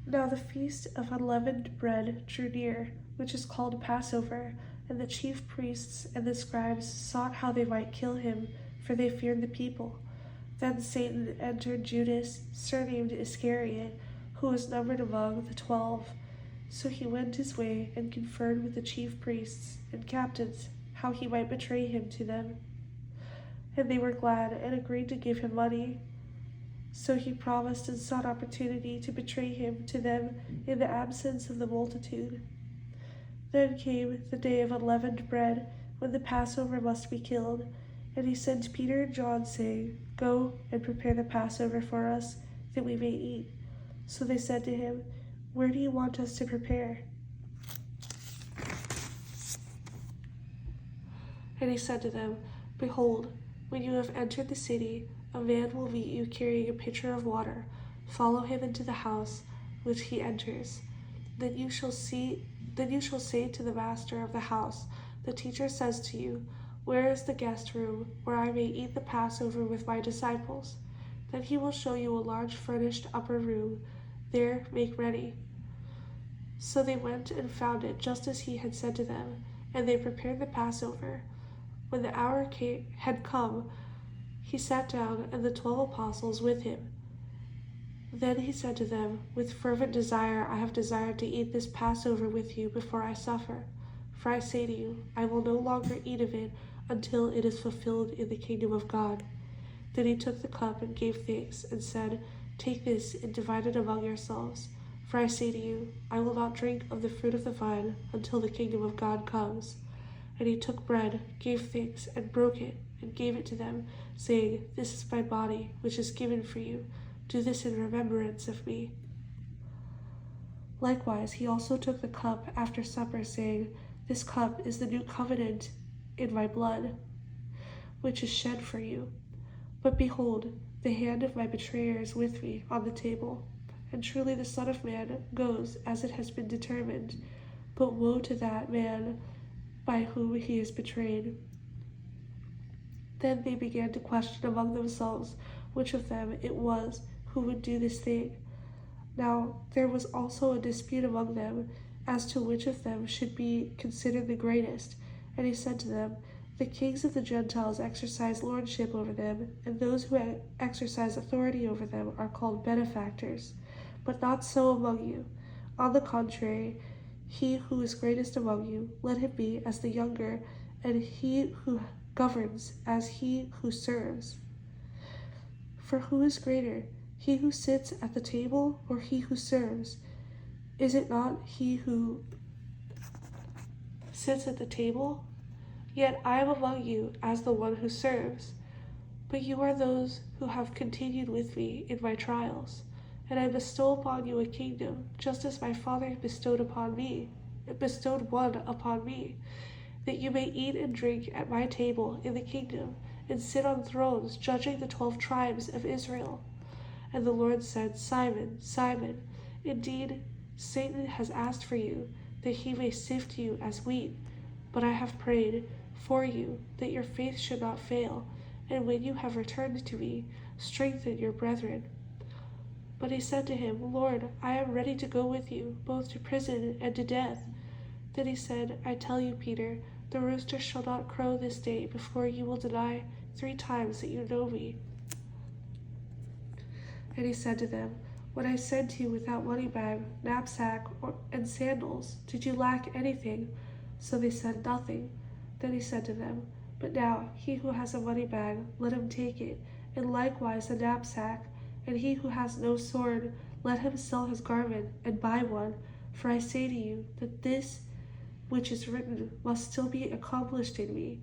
Now the feast of unleavened bread drew near, which is called Passover, and the chief priests and the scribes sought how they might kill him, for they feared the people. Then Satan entered Judas, surnamed Iscariot, who was numbered among the 12. So he went his way and conferred with the chief priests and captains how he might betray him to them. And they were glad and agreed to give him money. So he promised and sought opportunity to betray him to them in the absence of the multitude. Then came the day of unleavened bread, when the Passover must be killed, and he sent Peter and John, saying, "Go and prepare the Passover for us, that we may eat." So they said to him, "Where do you want us to prepare?" And he said to them, "Behold, when you have entered the city, a man will meet you carrying a pitcher of water. Follow him into the house which he enters. Then you shall say to the master of the house, 'The teacher says to you, where is the guest room where I may eat the Passover with my disciples?' Then he will show you a large furnished upper room. There make ready." So they went and found it just as he had said to them, and they prepared the Passover. When the hour had come, he sat down, and the 12 apostles with him. Then he said to them, "With fervent desire I have desired to eat this Passover with you before I suffer. For I say to you, I will no longer eat of it until it is fulfilled in the kingdom of God." Then he took the cup and gave thanks, and said, "Take this and divide it among yourselves. For I say to you, I will not drink of the fruit of the vine until the kingdom of God comes." And he took bread, gave thanks, and broke it, and gave it to them, saying, "This is my body, which is given for you. Do this in remembrance of me." Likewise, he also took the cup after supper, saying, "This cup is the new covenant in my blood, which is shed for you. But behold, the hand of my betrayer is with me on the table. And truly the Son of Man goes as it has been determined. But woe to that man by whom he is betrayed." Then they began to question among themselves which of them it was who would do this thing. Now there was also a dispute among them as to which of them should be considered the greatest. And he said to them, "The kings of the Gentiles exercise lordship over them, and those who exercise authority over them are called benefactors. But not so among you. On the contrary, he who is greatest among you, let him be as the younger, and he who governs as he who serves. For who is greater, he who sits at the table or he who serves? Is it not he who sits at the table? Yet I am among you as the one who serves. But you are those who have continued with me in my trials, and I bestow upon you a kingdom, just as my Father bestowed one upon me, that you may eat and drink at my table in the kingdom, and sit on thrones judging the 12 tribes of Israel." And the Lord said, "Simon, Simon, indeed Satan has asked for you, that he may sift you as wheat. But I have prayed for you, that your faith should not fail, and when you have returned to me, strengthen your brethren." But he said to him, "Lord, I am ready to go with you, both to prison and to death." Then he said, "I tell you, Peter, the rooster shall not crow this day before you will deny 3 times that you know me." And he said to them, "When I sent you without money bag, knapsack, and sandals, did you lack anything?" So they said, "Nothing." Then he said to them, "But now he who has a money bag, let him take it, and likewise a knapsack. And he who has no sword, let him sell his garment and buy one. For I say to you that this which is written must still be accomplished in me."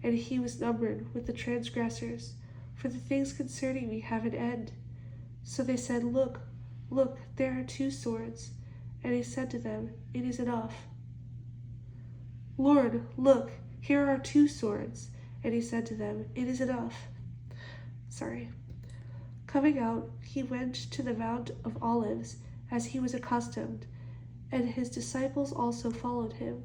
And he was numbered with the transgressors, for the things concerning me have an end. So they said, Look, there are 2 swords. And he said to them, "It is enough." "Lord, look, here are 2 swords. And he said to them, "It is enough." Coming out, he went to the Mount of Olives, as he was accustomed, and his disciples also followed him.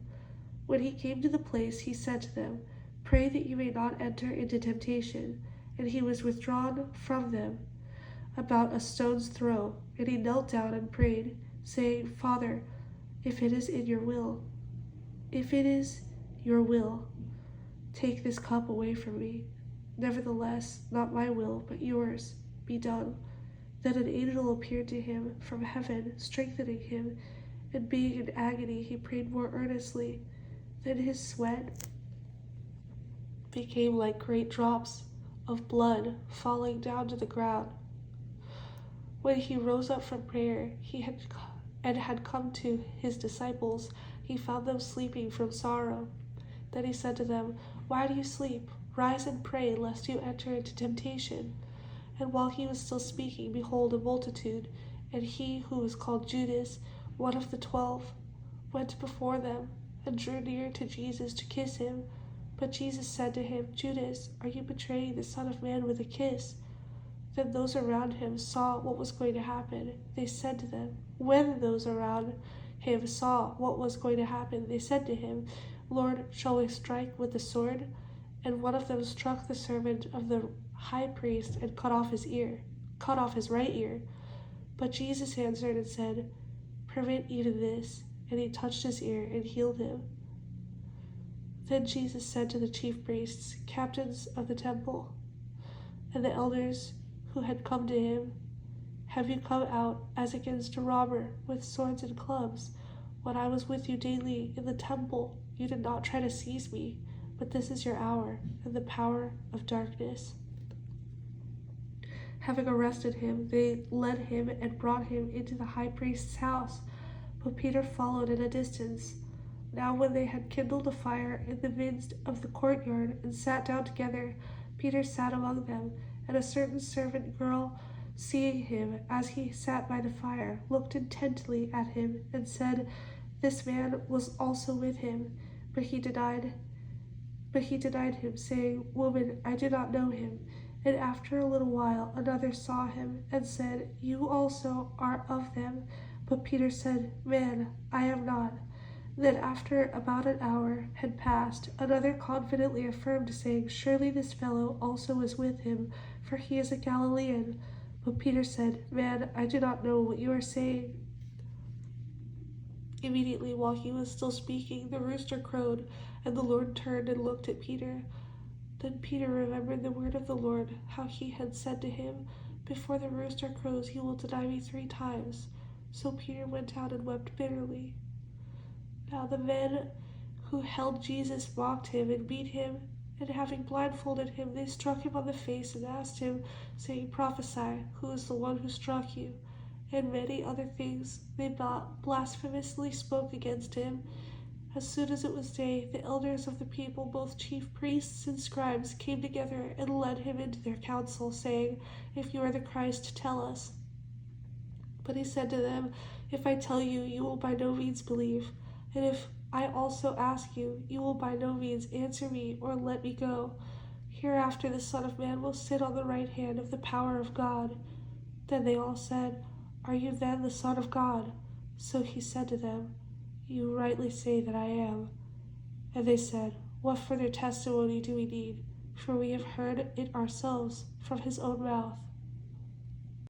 When he came to the place, he said to them, "Pray that you may not enter into temptation." And he was withdrawn from them about a stone's throw, and he knelt down and prayed, saying, Father, if it is your will, take this cup away from me. Nevertheless, not my will, but yours, be done. Then an angel appeared to him from heaven, strengthening him, and being in agony, he prayed more earnestly. Then his sweat became like great drops of blood falling down to the ground. When he rose up from prayer, had come to his disciples, he found them sleeping from sorrow. Then he said to them, Why do you sleep? Rise and pray, lest you enter into temptation. And while he was still speaking, behold, a multitude, and he who was called Judas, one of the 12, went before them, and drew near to Jesus to kiss him. But Jesus said to him, Judas, are you betraying the Son of Man with a kiss? Then those around him saw what was going to happen. They said to them, When those around him saw what was going to happen, they said to him, Lord, shall we strike with the sword? And one of them struck the servant of the high priest and cut off his right ear. But Jesus answered and said, Permit even this. And he touched his ear and healed him. Then Jesus said to the chief priests, captains of the temple, and the elders who had come to him, Have you come out as against a robber with swords and clubs? When I was with you daily in the temple, you did not try to seize me, but this is your hour and the power of darkness. Having arrested him, they led him and brought him into the high priest's house, but Peter followed at a distance. Now when they had kindled a fire in the midst of the courtyard and sat down together, Peter sat among them, and a certain servant girl, seeing him as he sat by the fire, looked intently at him and said, This man was also with him. But he denied him, saying, Woman, I do not know him. And after a little while another saw him and said, You also are of them. But Peter said, Man, I am not. Then after about an hour had passed, another confidently affirmed, saying, Surely this fellow also was with him, for he is a Galilean. But Peter said, Man, I do not know what you are saying. Immediately while he was still speaking, the rooster crowed, and the Lord turned and looked at Peter. Then Peter remembered the word of the Lord, how he had said to him, Before the rooster crows, you will deny me 3 times. So Peter went out and wept bitterly. Now the men who held Jesus mocked him and beat him, and having blindfolded him, they struck him on the face and asked him, saying, Prophesy, who is the one who struck you? And many other things they blasphemously spoke against him. As soon as it was day, the elders of the people, both chief priests and scribes, came together and led him into their council, saying, If you are the Christ, tell us. But he said to them, If I tell you, you will by no means believe. And if I also ask you, you will by no means answer me or let me go. Hereafter the Son of Man will sit on the right hand of the power of God. Then they all said, Are you then the Son of God? So he said to them, You rightly say that I am. And they said, What further testimony do we need? For we have heard it ourselves from his own mouth.